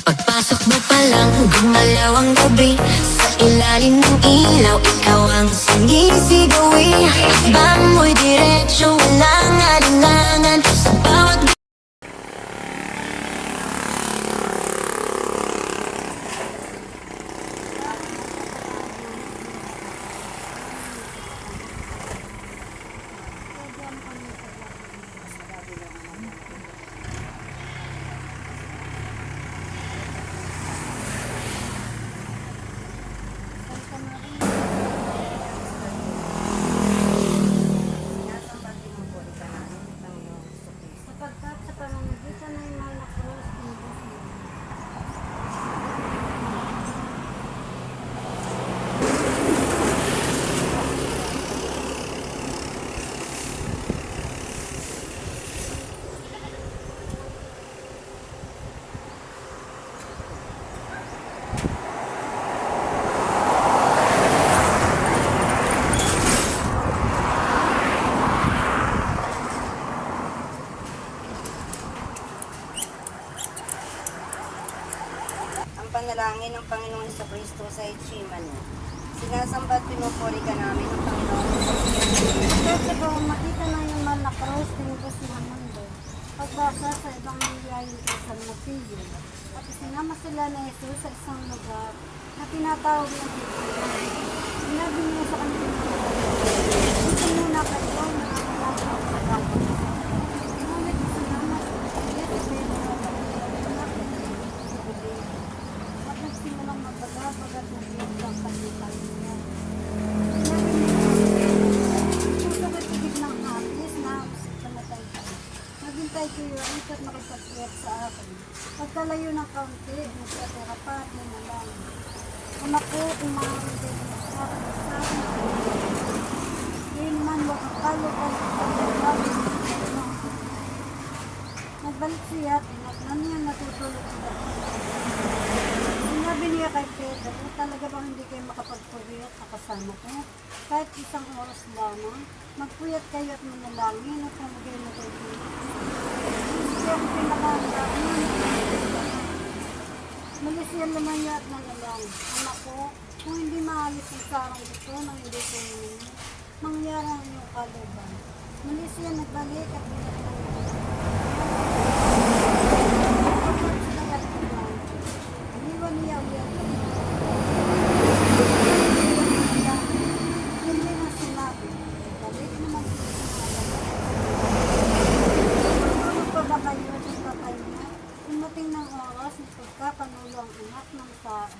Pagpasok mo pa lang, gumalaw ang gabi. Sa ilalim ng ilaw, ikaw ang sinisigawi. Bang mo'y diretsyo, walang alinlangan. Sa bawat sapagkat sa pamamagitan ng mahal na krus ng Diyos mo. Ang panalangin ng Panginoong Jesucristo sa Etchimani. Sinasamba at pinupuri ka namin ng Panginoong Jesucristo. Sapagkat sa pamamagitan ng iyong mahal na krus ng Diyos ng mundo, pagbasa sa Ebanghelyo ayon kay San Mateo, at isinama sila na Jesus sa isang lugar na tinatawag na Bethlehem. Sinabi niya sa kanilang mga dito muna kayo na ang pagkakot. Ngunit isinama sa Bethlehem at nagsimulang magbaga-bagat ng Diyos ang kanilang niya. Puso ko'y tigid ng hapis na pamatay ka. Maghintay kayo at makipagkiyat sa akin. Pagkalayo ng kaunti, nagkatira pa at nanalangin. Kung ako umaroon din sa akin, yun man wag akalo ko pagkakawin ng Panginoon. Nagbalik siya at inatnan niya natutulog sa bahay. Sinabi niya kay Pedro, talaga bang hindi kayo makapagpuyat na kasama ko? Kahit isang oras lamang, magpuyat kayo at manalangin at mamagay na kayo. Hindi siya ang pinakahalaman. Muli siya lumayo at nanalangin. Anak ko, kung hindi maalis ang sarang ito nang hindi ko ninyo, mangyari ang iyong kaluban. Muli siya nagbalik at pinaglalangin. Iniwan niya ulit. Hindi na sinabi. Balik naman siya sa tulog pa ba kayo sa tatay niya? Dumating ng oras na pagkapanulo ang anak ng tao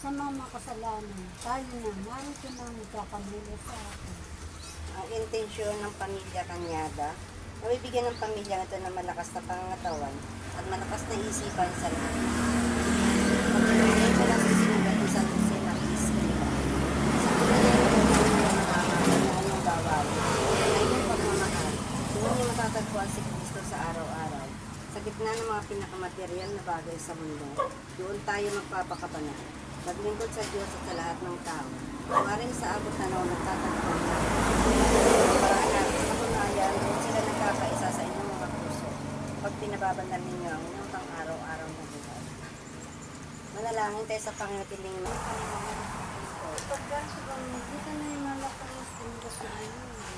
sa mga makasalanan. Tayo na, narito na magkakanulo sa atin. Ang intensyon ng pamilya Kanyada, nabibigyan ng pamilya ito ng malakas na pangangatawan at malakas na isipan sa lahat. Pagkakilay ko lang sa sinulat ng San Jose na iiskriba. Sa pinagay ko ng bawal, ay yung pagmamahal. Doon niya matatagpuan si Kristo sa araw-araw. Sa gitna ng mga pinakamaterial na bagay sa mundo, doon tayo magpapakabanal. Maglingkod sa Diyos at sa lahat ng tao. Maring sa abot na noon nagtatagpuan na. Paraan natin sa kunayan, doon sila nagkakaisa sa inyong mga puso. Pag pinababandal ninyo ang inyong pang-araw-araw na buhay. Manalangin tayo sa Panginoon tiling ng Pagkat sa pamamagitan ng iyong mahal na krus ng Diyos ng mundo,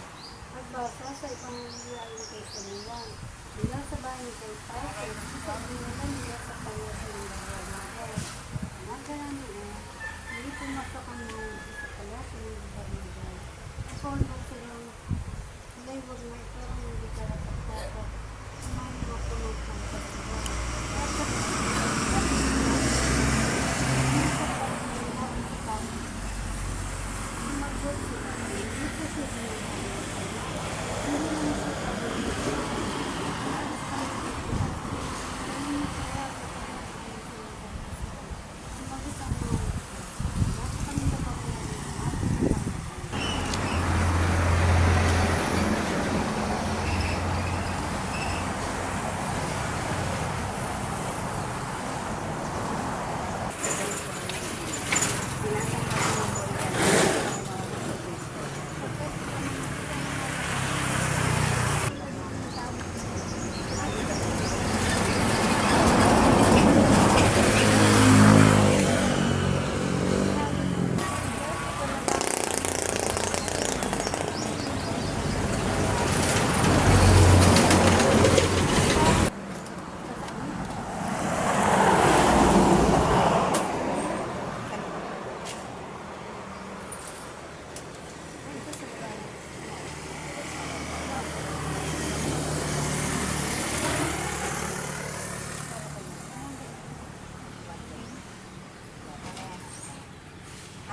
pagbasa sa Ebanghelyo ayon kay San Juan, mula sa bahay ni Kay Titus, sa binila niya sa pangyayari ng Barnabas. Nagdala niya, hindi pumasok ang mga sa palas ng Barnabas. Napondo silang sila'y huwag na ito ang hindi karapat-dapat. Sumahin mo po ng pangkasiwa. At sa sumagot sila, dito sila. Hindi naman sa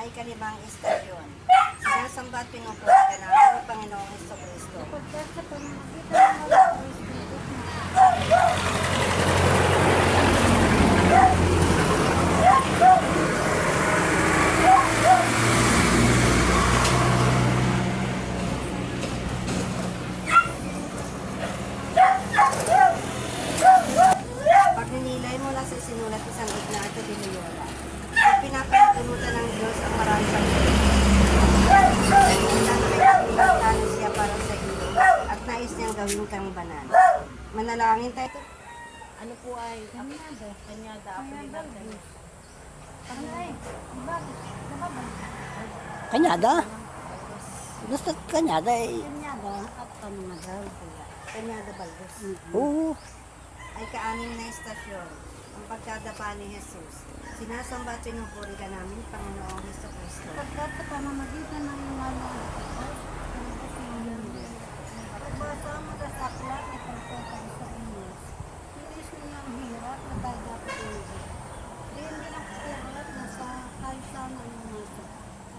ikalimang istasyon. Sinasamba at pinupuri ka namin ng Panginoong Jesucristo. Sapagkat sa pamamagitan ng mga Kristo, Pagninilay mula sa sinulat ni San Ignacio de Loyola. Pag pinapatunutan ng Diyos ang maraming pagkakas siya para sa iyo at nais niyang gawin kang banal. Manalangin tayo. Ano po ay kanyada ako ni Bartay. Kanyada? Basta kanyada eh. Kanyada at Pamanagal. Kanyada Baldos. Oo. Ay kaanim na istasyon. Ang pagkadapa ni Jesus. Sinasamba at pinupuri ka namin, Panginoong Jesucristo. Sapagkat sa pamamagitan ng mga pagbasa mo sa aklat at pagkakal sa Diyos, tinis niya ang hirap na tayo dapat iligid. Diyan din ang pagkakat na sa kaisama ng mga.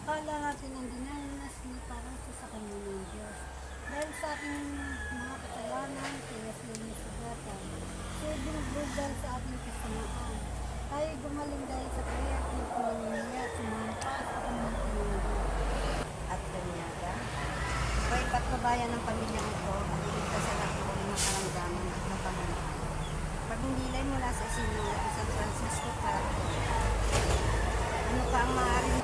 Akala natin ang dinanas na parang sa kanya ng Diyos. Dahil sa ating mga kasalanan, kaya siya may sugatan. Siya binubugal sa ating kasamaan. Tayo gumaling dahil sa kaya at nagpanginiya at sumampa sa kanyang Panginoon. At kanyada. Kaya patnubayan ng pamilyang ito at iligtas sa lahat ng karamdaman at napamanahan. Pagninilay mula sa isinulat ni San Francisco Carato. Ano pa ang maaaring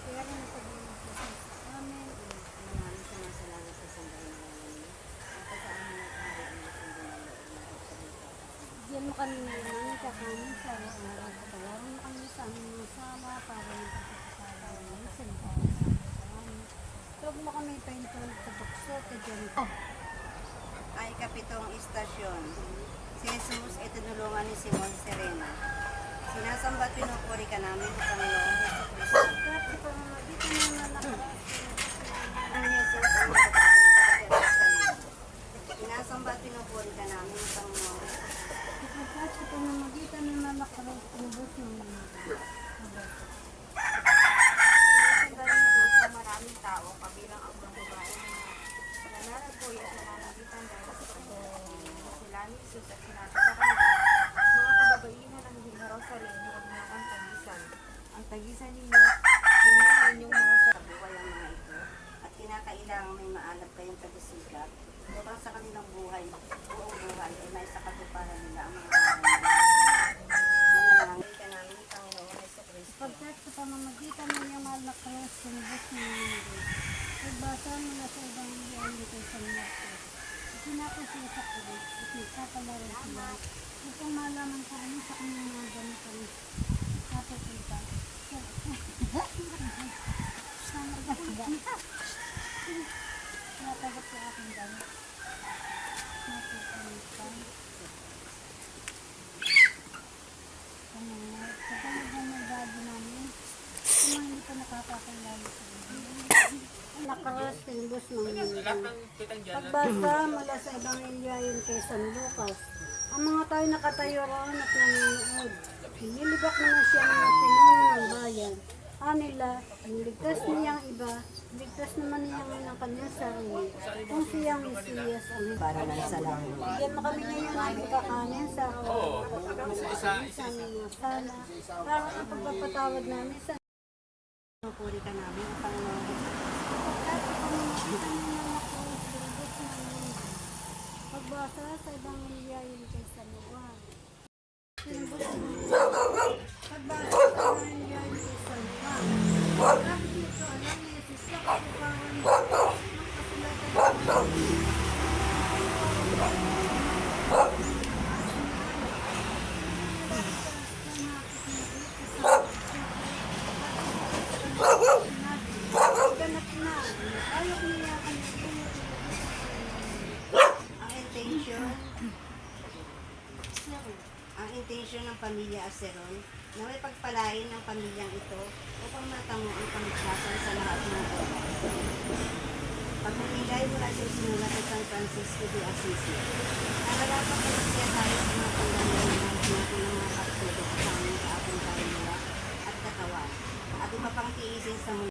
Higit sa lahat ng maraming sumasalamat sa sandaling ngayon. At sa amin at maraming Diyan mo kami namin kakanin sa araw-araw. Patawarin mo kami sa aming mga sala para ng pagkakasala ng salita sa amin. Huwag mo kami paintulog sa bukso at dyan. ay kapitong istasyon. Si Jesus ay tinulungan ni Simon Serena. Sinasamba at pinupuri ka namin sa Panginoong Jesucristo. Kahit sa pamamagitan ng nalakaras, Ang Jesus ay magkakaroon sa Jerusalem. Sinasamba at pinupuri ka namin sa Panginoong Jesucristo. kapag sa pamamagitan ng nalakaras, pinubos ng mga. Sandali ito sa maraming tao, kabilang ang mga babae na nananagoy at nananagitan dahil sa sila ni Jesus at sinabi sa kanila, mga kababaihan ang Jerusalem, huwag na ang tagisan. Ang tagisan ninyo, yun ang inyong mga Sa buhay ang mga ito at kinakailangan may maalap kayong tagisikap upang sa kanilang buhay, buong buhay ay may sa katuparan nila ang mga manalangin ka namin Panginoong Jesucristo. Pagkat sa pamamagitan ng iyong nalakaras, pinubos ng mga. Pagbasa mula sa ibang liyan kay San Marcos. Itinapos siya sa kulit at nagpapalaran sila upang malaman kung ano sa kanyang mga ganitong kapatita. Sa maganda. Natagot sa aking damit. Natutanitan. Kapag ng gagi namin, kung hindi pa nakakakilala sa nakaras tinubos ng mga. Pagbasa mula sa Ebanghelyo ayon kay San Lucas, ang mga tayo nakatayo roon at nanonood. Nilibak naman siya ng mga pinuno ng bayan. Anila, niligtas niyang iba, ligtas naman niya ngayon ang kanyang sarili. Kung siyang Mesiyas ang Para lang sa langit. bigyan mo kami ngayon ng kakanin sa araw-araw sa aming mga sala, para ang pagpapatawad namin sa Pinupuri ka namin ang Panginoong Jesucristo. pagkat sa pamamagitan ng mga pinubos ng mundo. Pagbasa sa Ebanghelyo ayon kay San Juan. Pinubos ng mundo. Pagbasa sa Ebanghelyo ayon kay San Juan. Bakit nito alam ni Jesus na katuparan ng kasulatan ng ganap na. Ayaw niya ang Ang intention intensyon ng pamilya Aceron na may pagpalain ng pamilyang ito upang matamo ang kamigtasan sa lahat ng oras. Pagmamigay mula sa isinulat ng San Francisco de Assisi. Nararapat na siya tayo sa mga panggalingan natin ng mga pagtulog sa aming kaapong kaluluwa at katawan at iba pang tiisin sa mundo